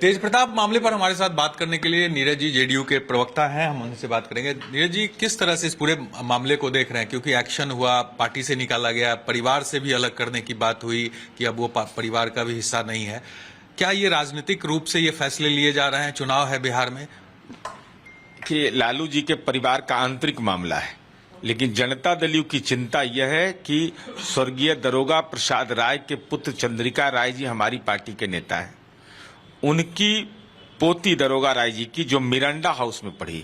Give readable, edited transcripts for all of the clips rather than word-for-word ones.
तेज प्रताप मामले पर हमारे साथ बात करने के लिए नीरज जी जेडीयू के प्रवक्ता हैं, हम उनसे बात करेंगे। नीरज जी, किस तरह से इस पूरे मामले को देख रहे हैं? क्योंकि एक्शन हुआ, पार्टी से निकाला गया, परिवार से भी अलग करने की बात हुई कि अब वो परिवार का भी हिस्सा नहीं है। क्या ये राजनीतिक रूप से ये फैसले लिए जा रहे हैं? चुनाव है बिहार में कि लालू जी के परिवार का आंतरिक मामला है, लेकिन जनता दल की चिंता यह है कि स्वर्गीय दरोगा प्रसाद राय के पुत्र चंद्रिका राय जी हमारी पार्टी के नेता हैं। उनकी पोती दरोगा राय जी की जो मिरांडा हाउस में पढ़ी,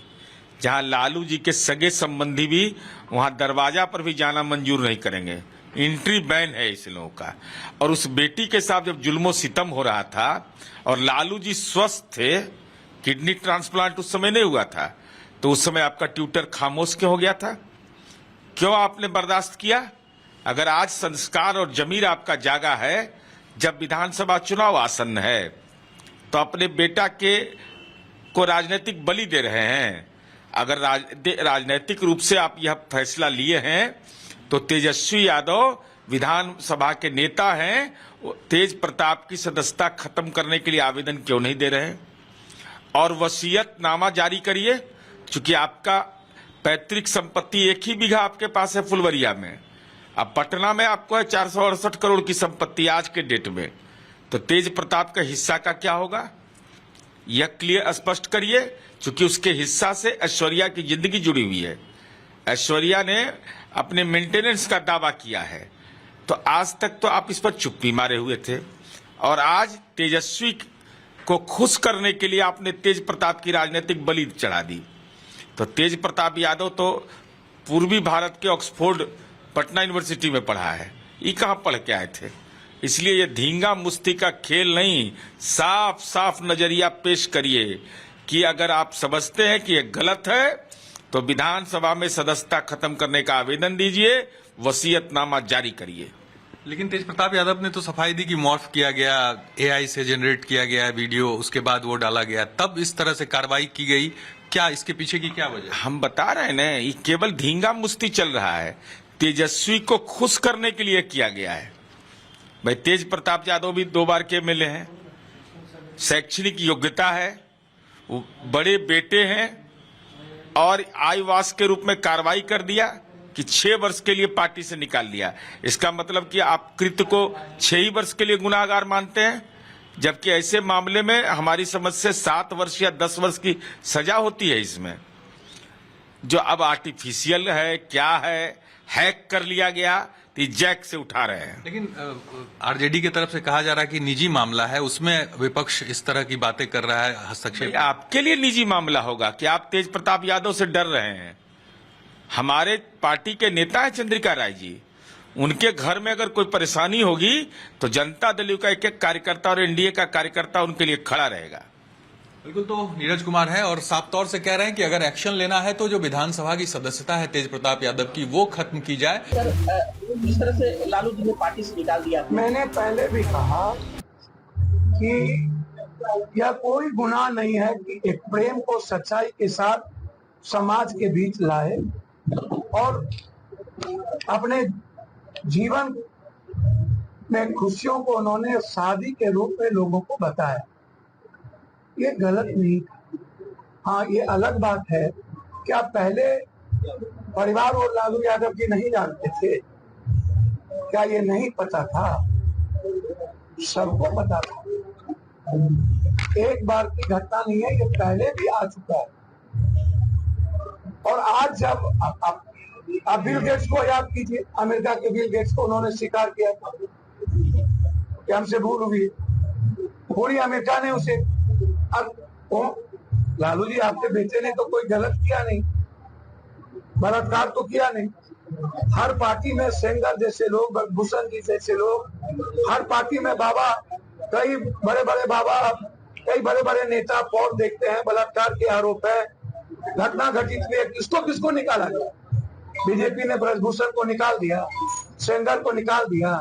जहां लालू जी के सगे संबंधी भी वहां दरवाजा पर भी जाना मंजूर नहीं करेंगे, एंट्री बैन है इस लोगों का। और उस बेटी के साथ जब जुल्मो सितम हो रहा था और लालू जी स्वस्थ थे, किडनी ट्रांसप्लांट उस समय नहीं हुआ था, तो उस समय आपका ट्विटर खामोश क्यों हो गया था? क्यों आपने बर्दाश्त किया? अगर आज संस्कार और जमीर आपका जागा है, जब विधानसभा चुनाव आसन्न है, तो अपने बेटा को राजनीतिक बलि दे रहे हैं। अगर राजनीतिक रूप से आप यह फैसला लिए हैं, तो तेजस्वी यादव विधानसभा के नेता हैं, तेज प्रताप की सदस्यता खत्म करने के लिए आवेदन क्यों नहीं दे रहे हैं? और वसीयतनामा जारी करिए, क्योंकि आपका पैतृक संपत्ति 1 ही बीघा आपके पास है फुलवरिया में। अब पटना में आपको है 468 करोड़ की संपत्ति आज के डेट में, तो तेज प्रताप का हिस्सा का क्या होगा? यह क्लियर स्पष्ट करिए, क्योंकि उसके हिस्सा से ऐश्वर्या की जिंदगी जुड़ी हुई है। ऐश्वर्या ने अपने मेंटेनेंस का दावा किया है, तो आज तक तो आप इस पर चुप्पी मारे हुए थे, और आज तेजस्वी को खुश करने के लिए आपने तेज प्रताप की राजनीतिक बलि चढ़ा दी। तो तेज प्रताप यादव तो पूर्वी भारत के ऑक्सफोर्ड पटना यूनिवर्सिटी में पढ़ा है, ये कहाँ पढ़ के आए थे? इसलिए ये धींगा मुश्ती का खेल नहीं, साफ साफ नजरिया पेश करिए कि अगर आप समझते हैं कि ये गलत है, तो विधानसभा में सदस्यता खत्म करने का आवेदन दीजिए, वसीयतनामा जारी करिए। लेकिन तेज प्रताप यादव ने तो सफाई दी कि मॉर्फ किया गया, एआई से जनरेट किया गया वीडियो, उसके बाद वो डाला गया, तब इस तरह से कार्रवाई की गई। क्या इसके पीछे की क्या वजह? हम बता रहे हैं ना, ये केवल धींगा मुश्ती चल रहा है, तेजस्वी को खुश करने के लिए किया गया है। भाई तेज प्रताप यादव भी 2 बार के एमएलए हैं, शैक्षणिक योग्यता है, वो बड़े बेटे हैं, और आईवास के रूप में कार्रवाई कर दिया कि 6 वर्ष के लिए पार्टी से निकाल दिया। इसका मतलब कि आप कृत्य को 6 ही वर्ष के लिए गुनाहगार मानते हैं, जबकि ऐसे मामले में हमारी समझ से 7 वर्ष या 10 वर्ष की सजा होती है। इसमें जो अब आर्टिफिशियल है, क्या है, हैक कर लिया गया, तो जैक से उठा रहे हैं। लेकिन आरजेडी की तरफ से कहा जा रहा है कि निजी मामला है, उसमें विपक्ष इस तरह की बातें कर रहा है, हस्तक्षेप। आपके लिए निजी मामला होगा कि आप तेज प्रताप यादव से डर रहे हैं? हमारे पार्टी के नेता है चंद्रिका राय जी, उनके घर में अगर कोई परेशानी होगी तो जनता दल का एक कार्यकर्ता और एनडीए का कार्यकर्ता उनके लिए खड़ा रहेगा। बिल्कुल, तो नीरज कुमार है और साफ तौर से कह रहे हैं कि अगर एक्शन लेना है तो जो विधानसभा की सदस्यता है तेज प्रताप यादव की, वो खत्म की जाए। सर, इस तरह से लालू जी ने पार्टी से निकाल दिया। मैंने पहले भी कहा कि यह कोई गुनाह नहीं है कि एक प्रेम को सच्चाई के साथ समाज के बीच लाए और अपने जीवन में खुशियों को उन्होंने शादी के रूप में लोगों को बताया। ये गलत नहीं था। हाँ, ये अलग बात है कि आप पहले परिवार और लालू यादव की नहीं जानते थे क्या? ये नहीं पता था? सबको पता था। एक बार की घटना नहीं है, ये पहले भी आ चुका है। और आज जब आप बिल गेट्स को याद कीजिए, अमेरिका के बिल गेट्स को उन्होंने स्वीकार किया था कि हमसे भूल हुई, पूरी अमेरिका ने उसे। अब लालू जी, आपके बेटे ने तो कोई गलत किया नहीं, बलात्कार तो किया नहीं। हर पार्टी में सेंगर जैसे लोग, भूषण जी जैसे लोग, हर पार्टी में बाबा, कई बड़े बड़े बाबा, कई बड़े बड़े नेता पौर देखते हैं, बलात्कार के आरोप है, घटना घटित हुई है। किसको निकाला गया? बीजेपी ने ब्रजभूषण को निकाल दिया, सेंगर को निकाल दिया,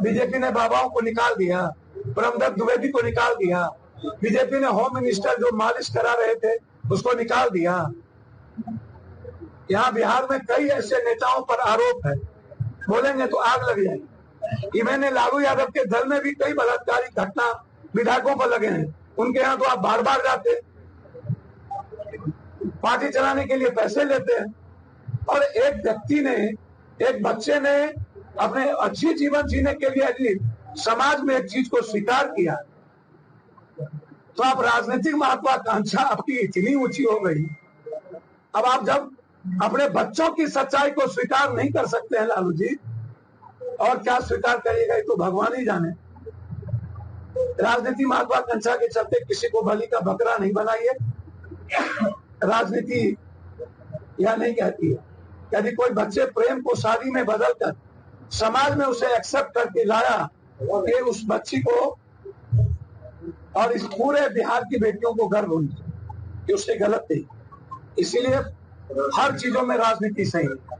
बीजेपी ने बाबाओं को निकाल दिया, ब्रह्मदत्त द्विवेदी को निकाल दिया, बीजेपी ने होम मिनिस्टर जो मालिश करा रहे थे उसको निकाल दिया। यहाँ बिहार में कई ऐसे नेताओं पर आरोप है, बोलेंगे तो आग लग जाएगी। इवन लालू यादव के दल में भी कई बलात्कारी घटना विधायकों पर लगे हैं, उनके यहाँ तो आप बार बार जाते हैं, पार्टी चलाने के लिए पैसे लेते हैं। और एक व्यक्ति ने, एक बच्चे ने अपने अच्छी जीवन जीने के लिए यदि समाज में एक चीज को स्वीकार किया, तो आप राजनीतिक महत्वाकांक्षा आपकी इतनी ऊंची हो गई, अब आप जब अपने बच्चों की सच्चाई को स्वीकार नहीं कर सकते हैं लालू जी, और क्या स्वीकार करिएगा ये तो भगवान ही जाने। राजनीति महत्वाकांक्षा के चलते किसी को बलि का बकरा नहीं बनाइए। राजनीति यह नहीं कहती है यदि कोई बच्चे प्रेम को शादी में बदलकर समाज में उसे एक्सेप्ट करके लाया, ये उस बच्ची को और इस पूरे बिहार की बेटियों को गर्व होनी चाहिए कि उससे गलत नहीं। इसीलिए हर चीजों में राजनीति सही है।